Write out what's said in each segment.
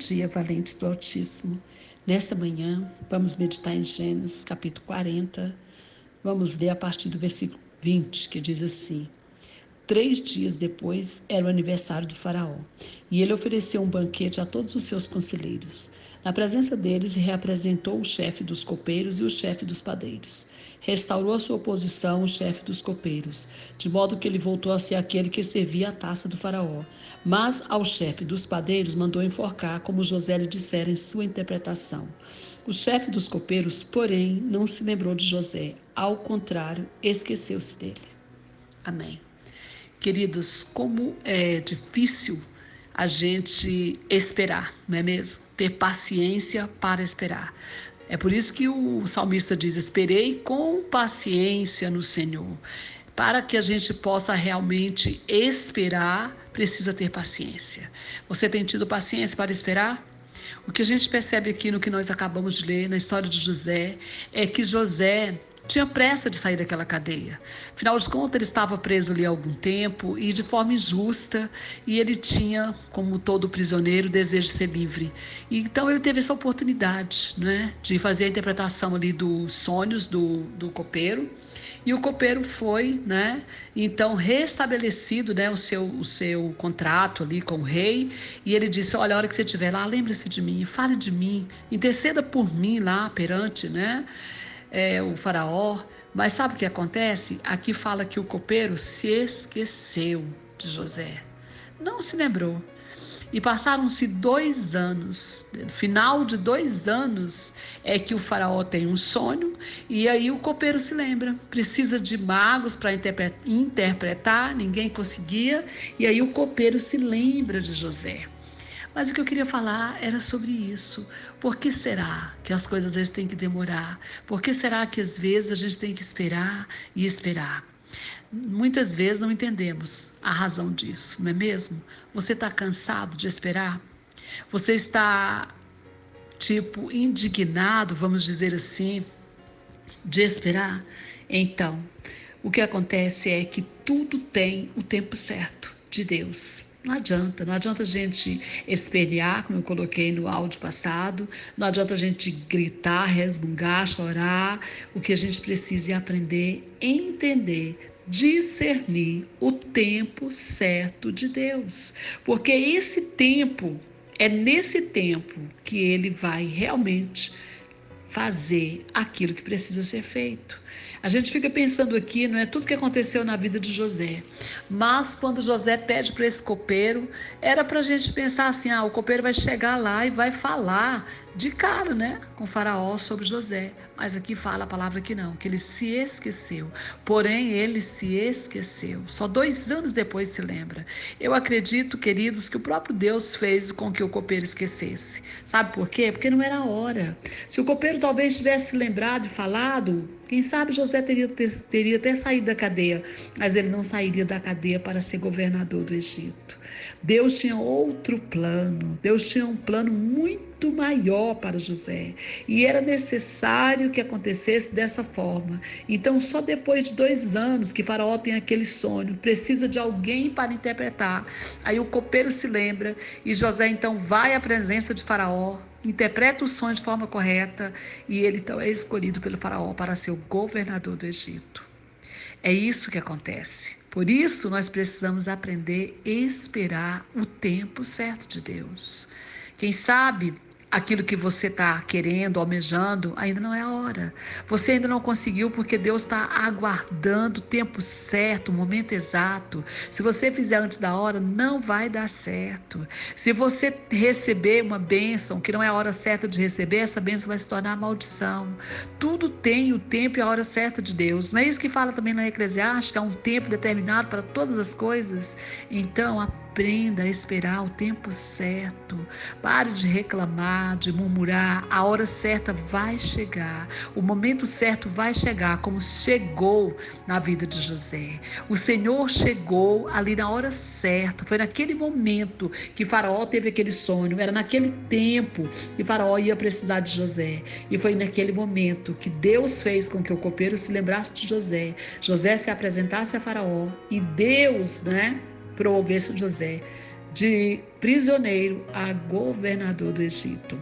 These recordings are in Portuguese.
dia, valentes do Altíssimo. Nesta manhã, vamos meditar em Gênesis, capítulo 40. Vamos ler a partir do versículo 20, que diz assim: 3 dias depois era o aniversário do faraó, e ele ofereceu um banquete a todos os seus conselheiros. Na presença deles, reapresentou o chefe dos copeiros e o chefe dos padeiros. Restaurou a sua posição o chefe dos copeiros, de modo que ele voltou a ser aquele que servia a taça do faraó. Mas ao chefe dos padeiros mandou enforcar, como José lhe dissera em sua interpretação. O chefe dos copeiros, porém, não se lembrou de José. Ao contrário, esqueceu-se dele. Amém. Queridos, como é difícil a gente esperar, não é mesmo? Ter paciência para esperar. É por isso que o salmista diz: esperei com paciência no Senhor. Para que a gente possa realmente esperar, precisa ter paciência. Você tem tido paciência para esperar? O que a gente percebe aqui no que nós acabamos de ler, na história de José, é que José tinha pressa de sair daquela cadeia. Afinal de contas, ele estava preso ali há algum tempo e de forma injusta, e ele tinha, como todo prisioneiro, o desejo de ser livre. E então ele teve essa oportunidade, né, de fazer a interpretação ali dos sonhos do copeiro, e o copeiro foi, né, então restabelecido, né, o seu contrato ali com o rei, e ele disse: olha, a hora que você estiver lá, lembre-se de mim, fale de mim, interceda por mim lá perante, né, o faraó. Mas sabe o que acontece? Aqui fala que o copeiro se esqueceu de José, não se lembrou. E passaram-se 2 anos. No final de 2 anos é que o faraó tem um sonho, e aí o copeiro se lembra. Precisa de magos para interpretar, ninguém conseguia, e aí o copeiro se lembra de José. Mas o que eu queria falar era sobre isso. Por que será que as coisas às vezes têm que demorar? Por que será que às vezes a gente tem que esperar e esperar? Muitas vezes não entendemos a razão disso, não é mesmo? Você está cansado de esperar? Você está, indignado, vamos dizer assim, de esperar? Então, o que acontece é que tudo tem o tempo certo de Deus. Não adianta a gente espernear, como eu coloquei no áudio passado, não adianta a gente gritar, resmungar, chorar. O que a gente precisa é aprender a entender, discernir o tempo certo de Deus, porque é nesse tempo que ele vai realmente fazer aquilo que precisa ser feito. A gente fica pensando aqui, não é tudo que aconteceu na vida de José, mas quando José pede para esse copeiro, era para a gente pensar assim: o copeiro vai chegar lá e vai falar de cara, né, com o faraó sobre José. Mas aqui fala a palavra que não, que ele se esqueceu. Porém, ele se esqueceu. Só 2 anos depois se lembra. Eu acredito, queridos, que o próprio Deus fez com que o copeiro esquecesse. Sabe por quê? Porque não era a hora. Se o copeiro talvez tivesse lembrado e falado, quem sabe José teria até saído da cadeia, mas ele não sairia da cadeia para ser governador do Egito. Deus tinha outro plano, Deus tinha um plano muito maior para José, e era necessário que acontecesse dessa forma. Então, só depois de 2 anos que Faraó tem aquele sonho, precisa de alguém para interpretar. Aí o copeiro se lembra, e José então vai à presença de Faraó, interpreta o sonho de forma correta, e ele então é escolhido pelo faraó para ser o governador do Egito. É isso que acontece. Por isso nós precisamos aprender a esperar o tempo certo de Deus. Quem sabe aquilo que você está querendo, almejando, ainda não é a hora. Você ainda não conseguiu porque Deus está aguardando o tempo certo, o momento exato. Se você fizer antes da hora, não vai dar certo. Se você receber uma bênção que não é a hora certa de receber, essa bênção vai se tornar maldição. Tudo tem o tempo e a hora certa de Deus. Não é isso que fala também na Eclesiástica? Há um tempo determinado para todas as coisas. Então, aprenda a esperar o tempo certo. Pare de reclamar, de murmurar. A hora certa vai chegar. O momento certo vai chegar, como chegou na vida de José. O Senhor chegou ali na hora certa. Foi naquele momento que Faraó teve aquele sonho. Era naquele tempo que Faraó ia precisar de José. E foi naquele momento que Deus fez com que o copeiro se lembrasse de José. José se apresentasse a Faraó e Deus, promovesse José. de prisioneiro a governador do Egito.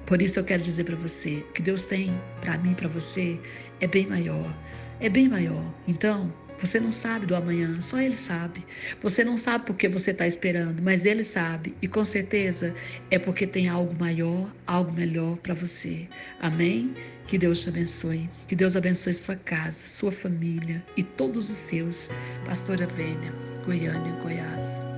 Por isso eu quero dizer para você, o que Deus tem para mim, para você, é bem maior. É bem maior. Então, você não sabe do amanhã, só Ele sabe. Você não sabe porque você está esperando, mas Ele sabe. E com certeza é porque tem algo maior, algo melhor para você. Amém? Que Deus te abençoe. Que Deus abençoe sua casa, sua família e todos os seus. Pastora Vênia, Goiânia, Goiás.